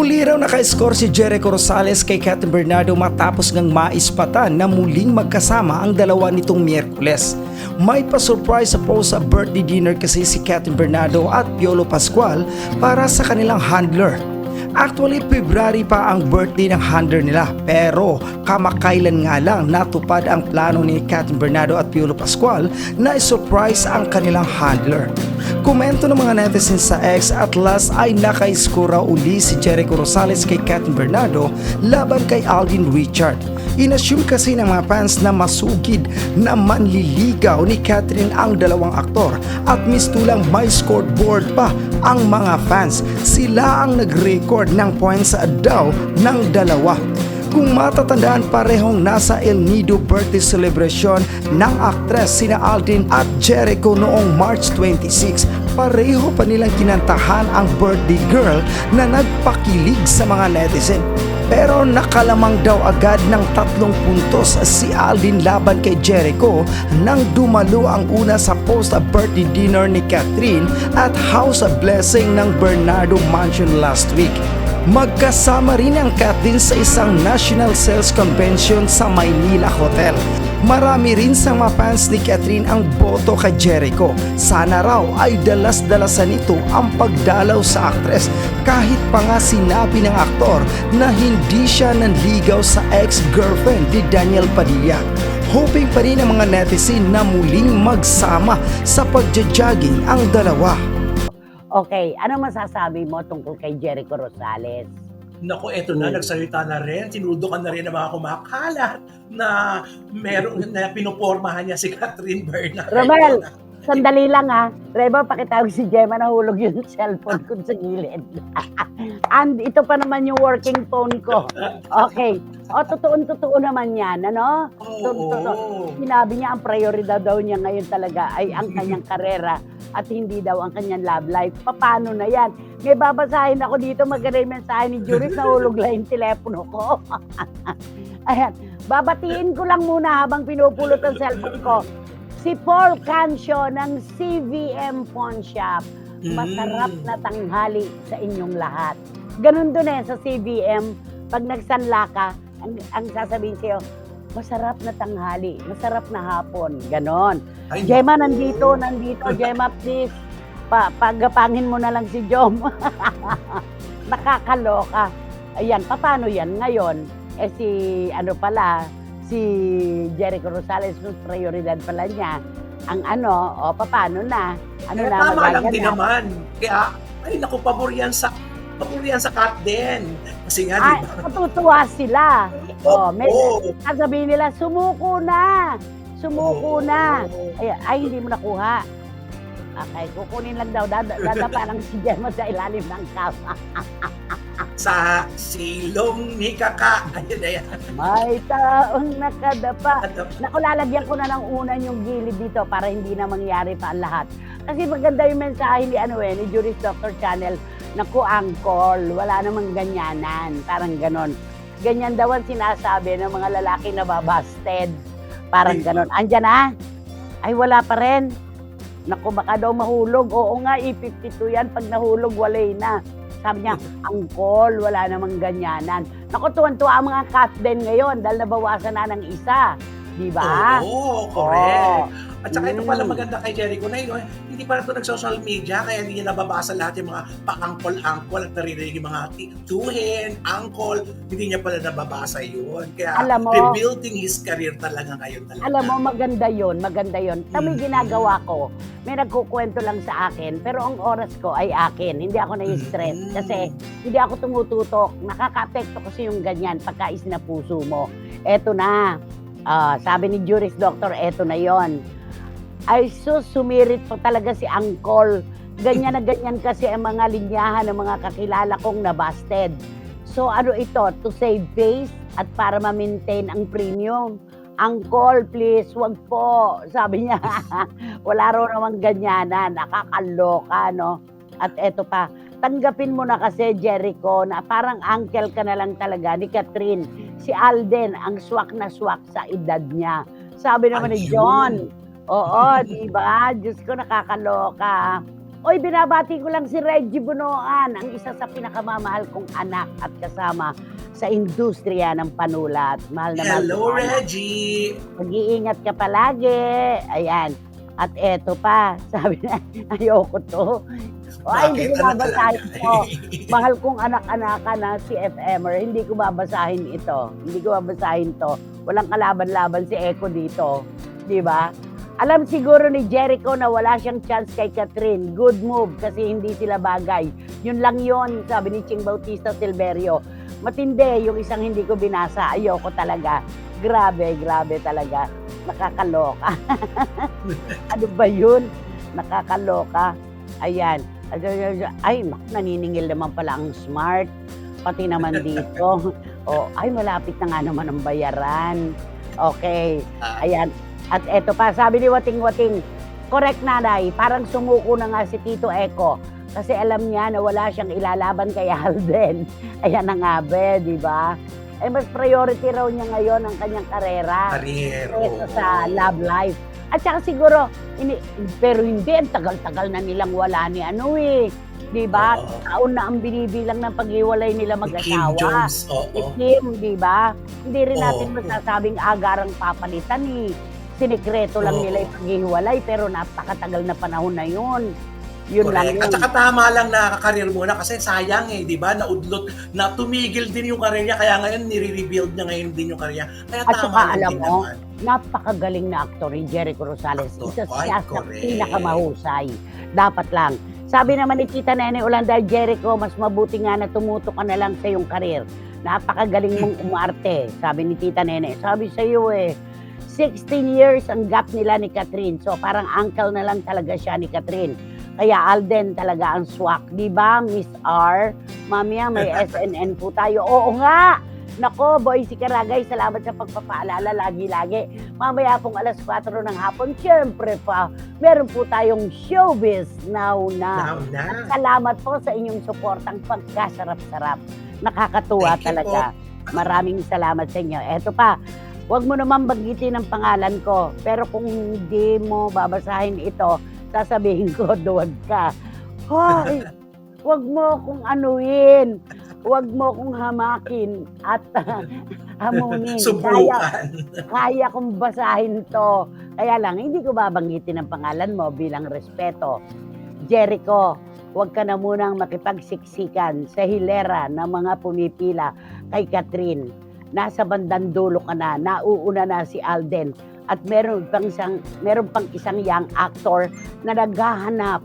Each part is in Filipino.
Muli raw naka-score si Jericho Rosales kay Catherine Bernardo matapos ngang maispatan na muling magkasama ang dalawa nitong Miyerkules. May pa-surprise sa post sa birthday dinner kasi si Catherine Bernardo at Piolo Pascual para sa kanilang handler. Actually, February pa ang birthday ng handler nila pero kamakailan nga lang natupad ang plano ni Catherine Bernardo at Piolo Pascual na i-surprise ang kanilang handler. Komento ng mga netizens sa X, at last ay naka-score uli si Jericho Rosales kay Catherine Bernardo laban kay Alden Richard. Inassume kasi ng mga fans na masugid na manliligaw ni Catherine ang dalawang aktor at mistulang may scoreboard pa ang mga fans. Sila ang nag-record ng points daw ng dalawa. Kung matatandaan, parehong nasa El Nido birthday celebration ng aktres sina Alden at Jericho noong March 26. Pareho pa nilang kinantahan ang birthday girl na nagpakilig sa mga netizen. Pero nakalamang daw agad ng 3 puntos si Alden laban kay Jericho nang dumalo ang una sa post-birthday dinner ni Catherine at House of Blessing ng Bernardo Mansion last week. Magkasama rin ang Catherine sa isang National Sales Convention sa Maynila Hotel. Marami rin sa mga fans ni Catherine ang boto kay Jericho. Sana raw ay dalas-dalasan nito ang pagdalaw sa aktres kahit pa nga sinabi ng aktor na hindi siya nanligaw sa ex-girlfriend ni Daniel Padilla. Hoping pa rin ang mga netizen na muling magsama sa pagja-jogging ang dalawa. Okay, ano masasabi mo tungkol kay Jericho Rosales? Naku, eto na, nagsalita na rin. Tinudukan na rin ng mga kumakalat na merong na pinupormahan niya si Catherine Bernardo. Romel, sandali lang ha. Reba, pakitawag si Gemma, nahulog yung cellphone ko sa gilid. And ito pa naman yung working phone ko. Okay. O, totoo naman yan, ano? Oo. Sinabi niya ang prioridad daw niya ngayon talaga ay ang kanyang karera at hindi daw ang kanyang love life. Paano na yan? May babasahin ako dito, maganda yung mensahe ni Juris, nahulog lang yung telepono ko. Ayan, babatiin ko lang muna habang pinupulot ang cellphone ko. Si Paul Cancio ng CVM Pawn Shop. Masarap na tanghali sa inyong lahat. Ganun dun sa CVM, pag nagsanla ka, ang sasabihin sa'yo, masarap na tanghali, masarap na hapon, ganon. Ay, Gemma, naku. nandito. Gemma, please, pagapangin mo na lang si Jom. Nakakaloka. Ayan, paano yan ngayon? Si Jericho Rosales, prioridad pala niya. Ang paano na? Kaya tama lang din naman. Kaya, ay naku, pabor yan sa cut din. Kasi nga, di ba? Matutuwa sila. Sasabihin nila, sumuko na. Ay, hindi mo nakuha. Okay, kukunin lang daw. Dadapa lang si Gemma sa ilalim ng kama. Sa silong ni Kaka. Ayan. May taong nakadapa. Naku, lalagyan ko na ng unan yung gilid dito para hindi na mangyari pa ang lahat. Kasi maganda yung mensahe ni Juris Doctor Channel. Naku, angkol, wala namang ganyanan. Parang ganon. Ganyan daw ang sinasabi ng mga lalaki na babasted. Parang ganon. Andyan na? Ay, wala pa rin. Naku, baka daw mahulog. Oo nga, I-52 yan. Pag nahulog, walay na. Sabi niya, angkol, wala namang ganyanan. Naku, tuwan-tuwa ang mga cut din ngayon dahil nabawasan na ng isa. Di ba? Oo, correct. At saka ito pala maganda kay Jericho na yun, hindi pala ito nag-social media, kaya hindi niya nababasa lahat yung mga pa-angkol-angkol at naririnig yung mga tituhin, angkol, hindi niya pala nababasa yun. Kaya rebuilding his career talaga ngayon talaga. Alam mo, maganda yun. Kami ginagawa ko, may nagkukwento lang sa akin, pero ang oras ko ay akin. Hindi ako na-stress kasi hindi ako tumututok. Nakaka-apekto kasi yung ganyan pagka isinapuso mo. Eto na. Sabi ni Juris Doctor, eto na yon. Ay sumirit pa talaga si Angkol. Ganyan na ganyan kasi ang mga linyahan ng mga kakilala kong nabasted. So ito, to save face at para ma-maintain ang premium. Angkol, please, wag po. Sabi niya, wala raw namang ganyanan. Nakakaloka, no? At eto pa, tanggapin mo na kasi, Jericho, na parang uncle ka na lang talaga ni Catherine. Si Alden, ang swak na swak sa edad niya. Sabi naman ni John. Oo, di ba? Diyos ko, nakakaloka. Oy, binabati ko lang si Reggie Bunoan, ang isa sa pinakamamahal kong anak at kasama sa industriya ng panulat. Mahal na mahal Hello, ko, anak. Reggie! Mag-iingat ka palagi. Ayan. At eto pa, sabi na, ayoko to. O, ay, hindi ko Bakit? Ano babasahin talaga? to. Mahal kong anak-anakan na si FMer, hindi ko babasahin ito. Hindi ko babasahin to. Walang kalaban-laban si Eko dito. Di ba? Alam siguro ni Jericho na wala siyang chance kay Catherine. Good move kasi hindi sila bagay. Yun lang yun, sabi ni Ching Bautista Silverio. Matindi yung isang hindi ko binasa. Ayoko talaga. Grabe, grabe talaga. Nakakaloka. Ano ba yun? Nakakaloka. Ayan. Ay, naniningil naman pala ang smart. Pati naman dito. Oh, ay, malapit na nga naman ang bayaran. Okay. Ayan. At eto pa, sabi ni Wating-Wating, correct nanay, parang sumuko na nga si Tito Eko. Kasi alam niya na wala siyang ilalaban kay Alden. Ayan na nga be, di ba? Eh, mas priority raw niya ngayon ang kanyang karera. Career. Kesa sa love life. At saka siguro, pero hindi, ang tagal-tagal na nilang wala ni ano eh. Di ba? Oo. Taon na ang binibilang ng paghiwalay nila Kim mag-asawa. Jones, Si oo. Kim, di ba? Hindi rin natin Oo. masasabing agarang papalitan eh. Sinikreto lang Oo. nila yung paghiwalay pero napakatagal na panahon na yun. Yun lang Correct. yun. At saka tama lang na kakarir muna kasi sayang eh, di ba? Naudlot, na tumigil din yung karir niya kaya ngayon nire-rebuild niya ngayon din yung karir niya. Kaya At tama saka lang alam din mo, naman. napakagaling na aktor ni Jericho Rosales. Actor, Isa ay, siya sa correct. pinakamahusay. Dapat lang. Sabi naman ni Tita Nene Olanda, Jericho, mas mabuti nga na tumuto ka na lang sa iyong karir. Napakagaling mong umarte, sabi ni Tita Nene. Sabi sa iyo 16 years ang gap nila ni Catherine. So parang uncle na lang talaga siya ni Catherine. Kaya Alden talaga ang swak. Di ba, Miss R? Mamaya may SNN po tayo. Oo nga! Nako, Boy si Karagay, salamat sa pagpapaalala lagi-lagi. Mamaya pong alas 4 ng hapon, syempre pa, meron po tayong Showbiz Now Now At na. salamat po sa inyong suportang pagkasarap-sarap. Nakakatuwa Thank you talaga. Maraming salamat sa inyo. Eto pa, huwag mo naman banggitin ang pangalan ko. Pero kung hindi mo babasahin ito, sasabihin ko, duwag ka. Hoy, huwag mo akong anuin. Huwag mo akong hamakin at hamunin. Subrukan. Kaya kong basahin to. Kaya lang, hindi ko babanggitin ang pangalan mo bilang respeto. Jericho, huwag ka na munang makipagsiksikan sa hilera ng mga pumipila kay Catherine. Nasa bandang dulo ka na, nauuna na si Alden. At meron pang isang young actor na naghahanap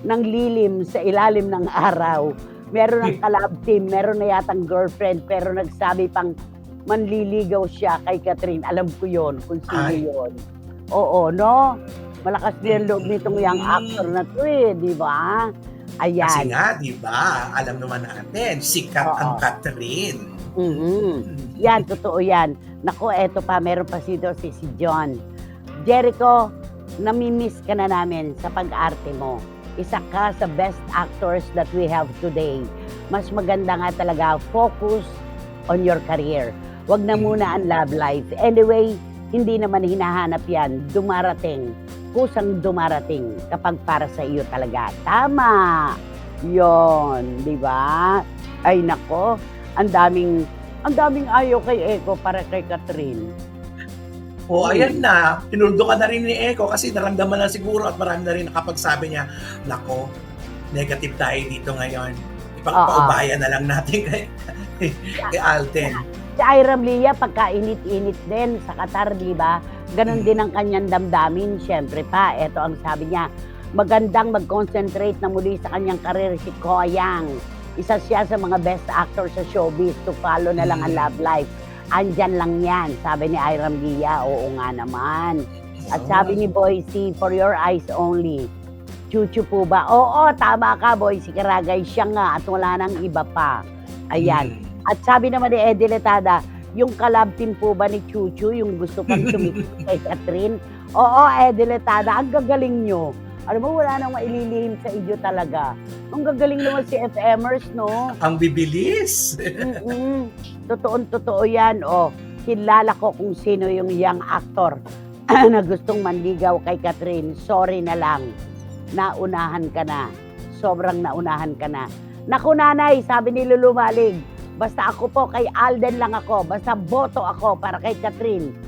ng lilim sa ilalim ng araw. Meron ng collab team, meron na yatang girlfriend, pero nagsabi pang manliligaw siya kay Catherine. Alam ko yon kung sino Ay. yon. Oo, no? Malakas din ang loob nitong young actor na to di ba? Kasi Ayan. nga, di ba? Alam naman natin, sikat Oo. ang Catherine. Yan, totoo yan. Naku, eto pa, meron pa si John. Jericho, namimiss ka na namin sa pag-arte mo. Isa ka sa best actors that we have today. Mas maganda nga talaga, focus on your career. Wag na muna ang love life. Anyway, hindi naman hinahanap yan. Dumarating. Kusang dumarating kapag para sa iyo talaga. Tama! Yon, di ba? Ay nako, ang daming ayaw kay Eko para kay Catherine. O ayan na, pinuldo ka na rin ni Eko kasi naramdaman na siguro at marami na rin nakapagsabi niya, nako, negative tayo dito ngayon. Ipagpaubayan na lang natin kay Alden. Si Iram Lia, pagka init-init din sa Qatar, di ba? Ganon din ang kanyang damdamin. Siyempre pa, eto ang sabi niya, magandang mag-concentrate na muli sa kanyang karir si Koyang. Isa siya sa mga best actor sa showbiz to follow na lang ang love life. Andyan lang yan, sabi ni Iram Lia. Oo nga naman. At sabi ni Boycie, for your eyes only. Chuchu po ba? Oo, tama ka, Boycie Karagay. Siya nga at wala nang iba pa. Ayan. At sabi naman ni Eddie Letada, yung collab team po ba ni Chuchu, yung gusto pang tumikit kay Catherine? Oo, Eddie Letada, ang gagaling nyo. Alam mo, wala nang maililihim sa inyo talaga. Ang gagaling naman si FMers, no? Ang bibilis. Totoo yan. O, kilala ko kung sino yung young actor na gustong manligaw kay Catherine. Sorry na lang. Naunahan ka na. sobrang naunahan ka na. Naku nanay, sabi ni Lulu Malig, basta ako po kay Alden lang ako, basta boto ako para kay Catherine.